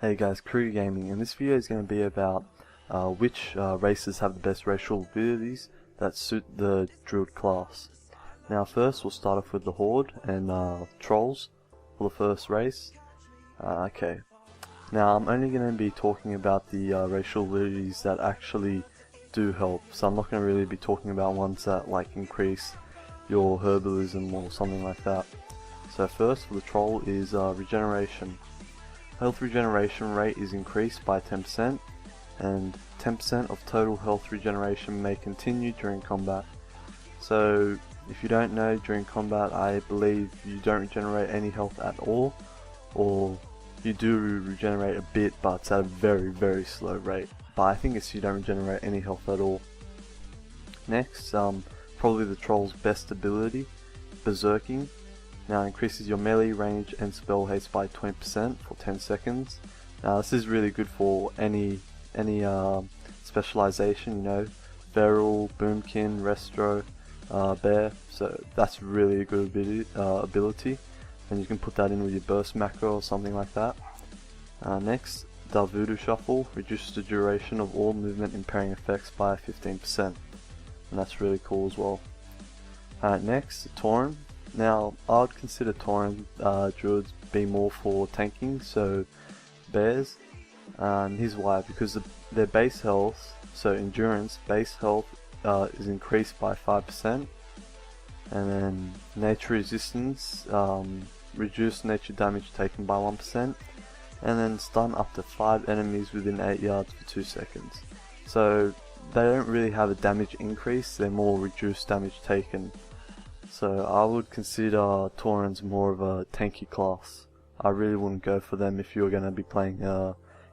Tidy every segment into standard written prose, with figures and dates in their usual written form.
Hey guys, Crew Gaming, and this video is going to be about which races have the best racial abilities that suit the Druid class. Now first we'll start off with the Horde and Trolls for the first race. Okay, now I'm only going to be talking about the racial abilities that actually do help, so I'm not going to really be talking about ones that like increase your herbalism or something like that. So first for the Troll is regeneration. Health regeneration rate is increased by 10%, and 10% of total health regeneration may continue during combat. So if you don't know, during combat I believe you don't regenerate any health at all, or you do regenerate a bit but it's at a very slow rate. But I think it's you don't regenerate any health at all. Next, probably the Troll's best ability, Berserking. Now increases your melee, range and spell haste by 20% for 10 seconds. Now this is really good for any specialization, you know, Feral, Boomkin, Restro, Bear, so that's really a good ability, and you can put that in with your burst macro or something like that. Next, the Voodoo Shuffle reduces the duration of all movement impairing effects by 15%, and that's really cool as well. Next, Tauren. Now, I would consider Tauren Druids be more for tanking, so bears, and here's why: because their base health, so endurance, base health is increased by 5%, and then nature resistance, reduced nature damage taken by 1%, and then stun up to 5 enemies within 8 yards for 2 seconds. So they don't really have a damage increase, they're more reduced damage taken. So I would consider Taurens more of a tanky class. I really wouldn't go for them if you're going to be playing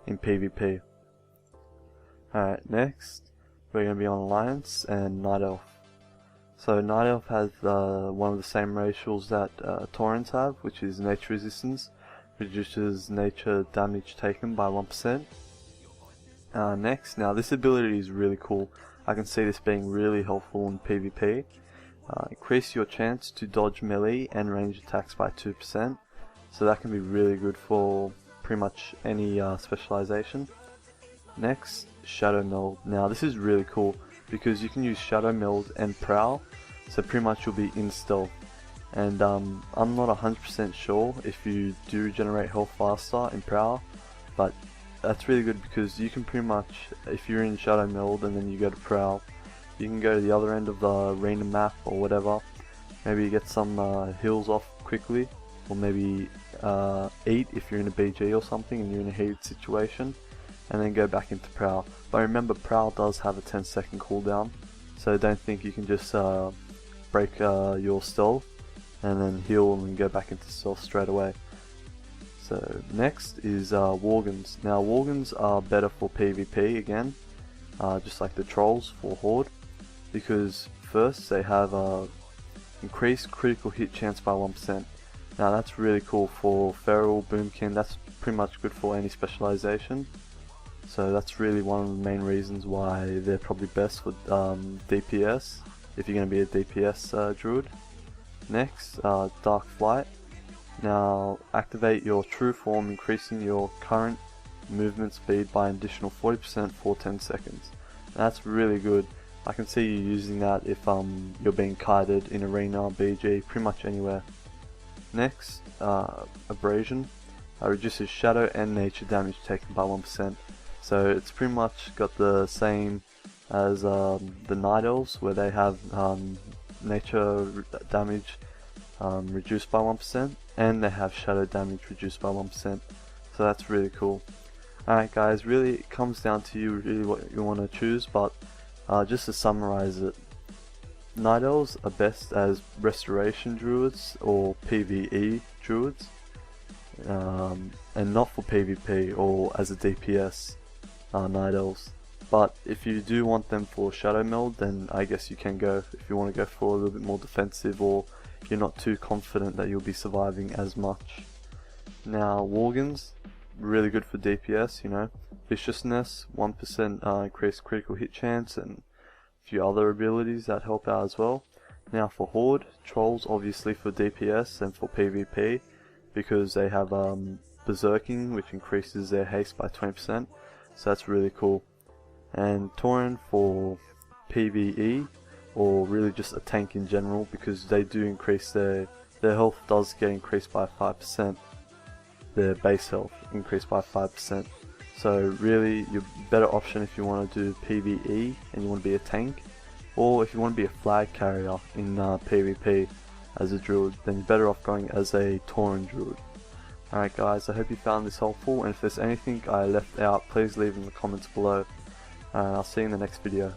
in PvP. Alright, next we're going to be on Alliance and Night Elf. So Night Elf has one of the same racials that Taurens have, which is nature resistance, reduces nature damage taken by 1%. Next, now this ability is really cool. I can see this being really helpful in PvP. Increase your chance to dodge melee and range attacks by 2%, so that can be really good for pretty much any specialization. Next, Shadow Meld. Now this is really cool because you can use Shadow Meld and Prowl, so pretty much you'll be in stealth. And I'm not 100% sure if you do regenerate health faster in Prowl, but that's really good because you can pretty much, if you're in Shadow Meld and then you go to Prowl, you can go to the other end of the arena map or whatever, maybe get some heals off quickly, or maybe eat if you're in a BG or something and you're in a heated situation, and then go back into Prowl. But remember, Prowl does have a 10-second cooldown, so don't think you can just break your stealth and then heal and go back into stealth straight away. So next is Worgens. Now Worgens are better for PvP again, just like the Trolls for Horde, because first they have increased critical hit chance by 1%. Now that's really cool for Feral, Boomkin, that's pretty much good for any specialization. So that's really one of the main reasons why they're probably best for DPS, if you're going to be a DPS Druid. Next, Dark Flight. Now activate your true form, increasing your current movement speed by an additional 40% for 10 seconds. That's really good. I can see you using that if you're being kited in arena, BG, pretty much anywhere. Next, Abrasion. Reduces shadow and nature damage taken by 1%. So it's pretty much got the same as the Night Elves, where they have nature damage reduced by 1%, and they have shadow damage reduced by 1%. So that's really cool. Alright guys, really it comes down to you really what you want to choose, but just to summarize it, Night Elves are best as Restoration Druids or PvE Druids, and not for PvP or as a DPS Night Elves. But if you do want them for Shadow Meld, then I guess you can go if you want to go for a little bit more defensive, or you're not too confident that you'll be surviving as much. Now Worgens, really good for DPS, you know, viciousness, 1% increased critical hit chance, and a few other abilities that help out as well. Now for Horde, Trolls obviously for DPS and for PvP, because they have berserking, which increases their haste by 20%, so that's really cool. And Tauren for PvE, or really just a tank in general, because they do increase their health does get increased by 5%, their base health increased by 5%. So really your better option if you want to do PvE and you want to be a tank, or if you want to be a flag carrier in PvP as a Druid, then you're better off going as a Tauren Druid. Alright guys, I hope you found this helpful, and if there's anything I left out, please leave in the comments below. I'll see you in the next video.